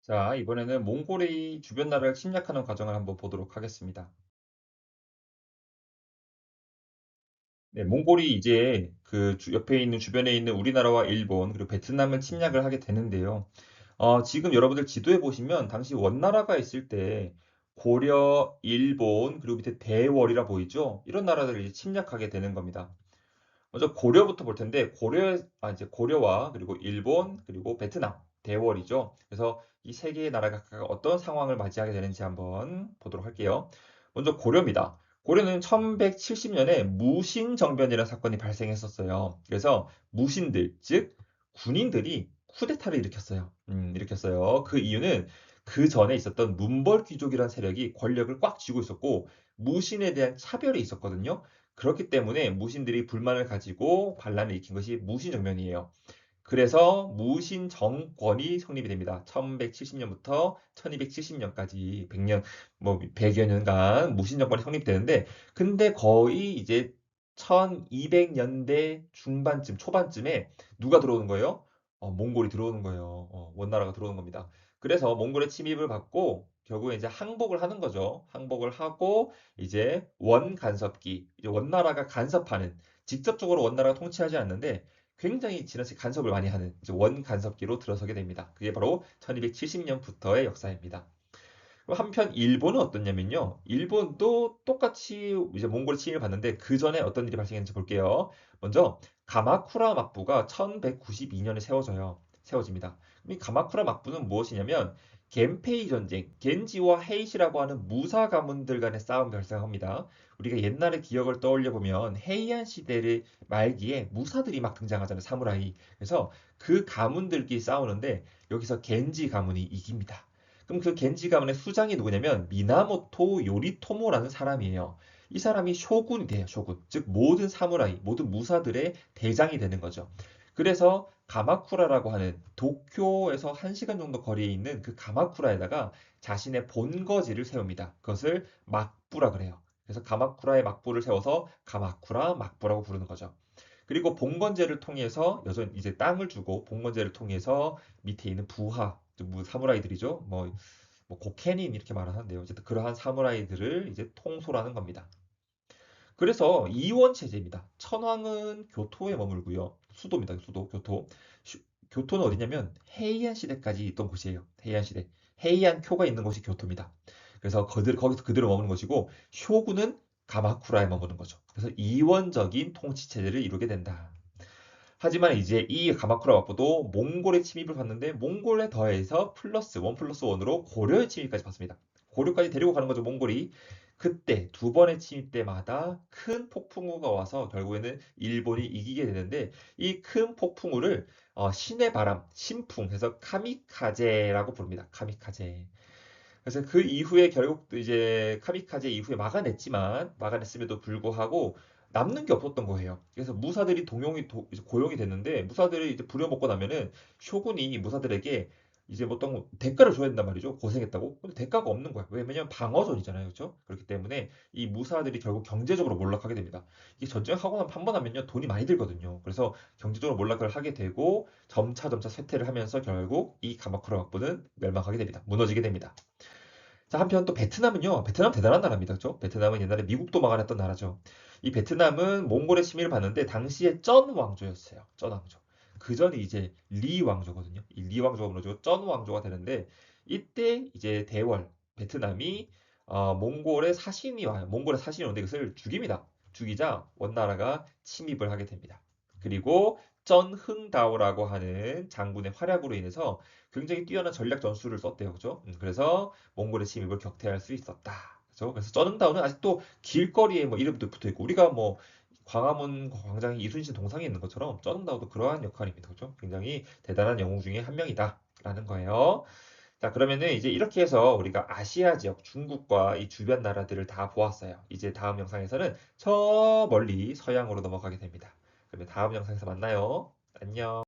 자, 이번에는 몽골의 주변 나라를 침략하는 과정을 한번 보도록 하겠습니다. 네, 몽골이 이제 옆에 있는 주변에 있는 우리나라와 일본 그리고 베트남을 침략을 하게 되는데요. 지금 여러분들 지도에 보시면 당시 원나라가 있을 때 고려, 일본 그리고 밑에 대월이라 보이죠? 이런 나라들을 이제 침략하게 되는 겁니다. 먼저 고려부터 볼 텐데 이제 고려와 그리고 일본 그리고 베트남, 대월이죠. 그래서 이 세 개의 나라가 각각 어떤 상황을 맞이하게 되는지 한번 보도록 할게요. 먼저 고려입니다. 고려는 1170년에 무신정변이라는 사건이 발생했었어요. 그래서 무신들, 즉 군인들이 쿠데타를 일으켰어요. 그 이유는 그 전에 있었던 문벌 귀족이라는 세력이 권력을 꽉 쥐고 있었고 무신에 대한 차별이 있었거든요. 그렇기 때문에 무신들이 불만을 가지고 반란을 일으킨 것이 무신정변이에요. 그래서 무신 정권이 성립이 됩니다. 1170년부터 1270년까지 100년, 뭐 100여 년간 무신 정권이 성립되는데, 근데 거의 이제 1200년대 중반쯤, 초반쯤에 누가 들어오는 거예요? 몽골이 들어오는 거예요. 원나라가 들어오는 겁니다. 그래서 몽골의 침입을 받고 결국에 이제 항복을 하는 거죠. 항복을 하고 이제 원간섭기, 이제 원나라가 간섭하는, 직접적으로 원나라가 통치하지 않는데 굉장히 지나치게 간섭을 많이 하는 이제 원간섭기로 들어서게 됩니다. 그게 바로 1270년부터의 역사입니다. 한편 일본은 어떻냐면요. 일본도 똑같이 이제 몽골의 침입을 받는데 그 전에 어떤 일이 발생했는지 볼게요. 먼저 가마쿠라 막부가 1192년에 세워집니다. 이 가마쿠라 막부는 무엇이냐면 겐페이 전쟁, 겐지와 헤이시라고 하는 무사 가문들 간의 싸움이 발생합니다. 우리가 옛날의 기억을 떠올려 보면 헤이안 시대의 말기에 무사들이 막 등장하잖아요, 사무라이. 그래서 그 가문들끼리 싸우는데 여기서 겐지 가문이 이깁니다. 그럼 그 겐지 가문의 수장이 누구냐면 미나모토 요리토모라는 사람이에요. 이 사람이 쇼군이 돼요, 쇼군. 즉 모든 사무라이, 모든 무사들의 대장이 되는 거죠. 그래서 가마쿠라라고 하는 도쿄에서 1시간 정도 거리에 있는 그 가마쿠라에다가 자신의 본거지를 세웁니다. 그것을 막부라 그래요. 그래서 가마쿠라의 막부를 세워서 가마쿠라 막부라고 부르는 거죠. 그리고 봉건제를 통해서 여전 이제 땅을 주고 봉건제를 통해서 밑에 있는 부하, 뭐 사무라이들이죠. 뭐 고케닌 이렇게 말하는데요. 어쨌든 그러한 사무라이들을 이제 통솔하는 겁니다. 그래서 이원 체제입니다. 천황은 교토에 머물고요. 수도입니다. 수도 교토. 교토는 어디냐면 헤이안 시대까지 있던 곳이에요. 헤이안 시대. 헤이안쿄가 있는 곳이 교토입니다. 그래서 거기서 그대로 머무는 것이고 쇼군은 가마쿠라에 머무는 거죠. 그래서 이원적인 통치 체제를 이루게 된다. 하지만 이제 이 가마쿠라 와포도 몽골의 침입을 받는데 몽골에 더해서 원 플러스 원으로 고려의 침입까지 받습니다. 고려까지 데리고 가는 거죠, 몽골이. 그때 두 번의 침입 때마다 큰 폭풍우가 와서 결국에는 일본이 이기게 되는데 이 큰 폭풍우를 신의 바람, 신풍 해서 카미카제라고 부릅니다. 카미카제. 그래서 그 이후에 결국 이제 카미카제 이후에 막아냈음에도 불구하고 남는 게 없었던 거예요. 그래서 무사들이 이제 고용이 됐는데 무사들이 이제 부려먹고 나면은 쇼군이 무사들에게 이제 뭐 어떤 대가를 줘야 된단 말이죠. 고생했다고. 근데 대가가 없는 거야. 왜냐면 방어전이잖아요. 그렇죠? 그렇기 때문에 이 무사들이 결국 경제적으로 몰락하게 됩니다. 이게 전쟁하고 나면 한 번 하면요. 돈이 많이 들거든요. 그래서 경제적으로 몰락을 하게 되고 점차 쇠퇴를 하면서 결국 이 가마쿠라 막부는 멸망하게 됩니다. 무너지게 됩니다. 자, 한편 또 베트남은요. 베트남 대단한 나라입니다. 그죠? 베트남은 옛날에 미국도 막아냈던 나라죠. 이 베트남은 몽골의 침입을 받는데 당시에 쩐 왕조였어요. 쩐 왕조. 그 전이 이제 리 왕조거든요. 이 리 왕조가 무너지고 쩐 왕조가 되는데 이때 이제 대월 베트남이 몽골의 사신이 오는데 그것을 죽입니다. 죽이자 원나라가 침입을 하게 됩니다. 그리고 쩐흥다오라고 하는 장군의 활약으로 인해서 굉장히 뛰어난 전략 전술을 썼대요. 그죠? 그래서 몽골의 침입을 격퇴할 수 있었다. 그죠? 그래서 쩌는다오는 아직도 길거리에 뭐 이름도 붙어 있고 우리가 뭐 광화문 광장에 이순신 동상이 있는 것처럼 쩌는다오도 그러한 역할입니다. 그죠? 굉장히 대단한 영웅 중에 한 명이다라는 거예요. 자, 그러면은 이제 이렇게 해서 우리가 아시아 지역, 중국과 이 주변 나라들을 다 보았어요. 이제 다음 영상에서는 저 멀리 서양으로 넘어가게 됩니다. 그러면 다음 영상에서 만나요. 안녕.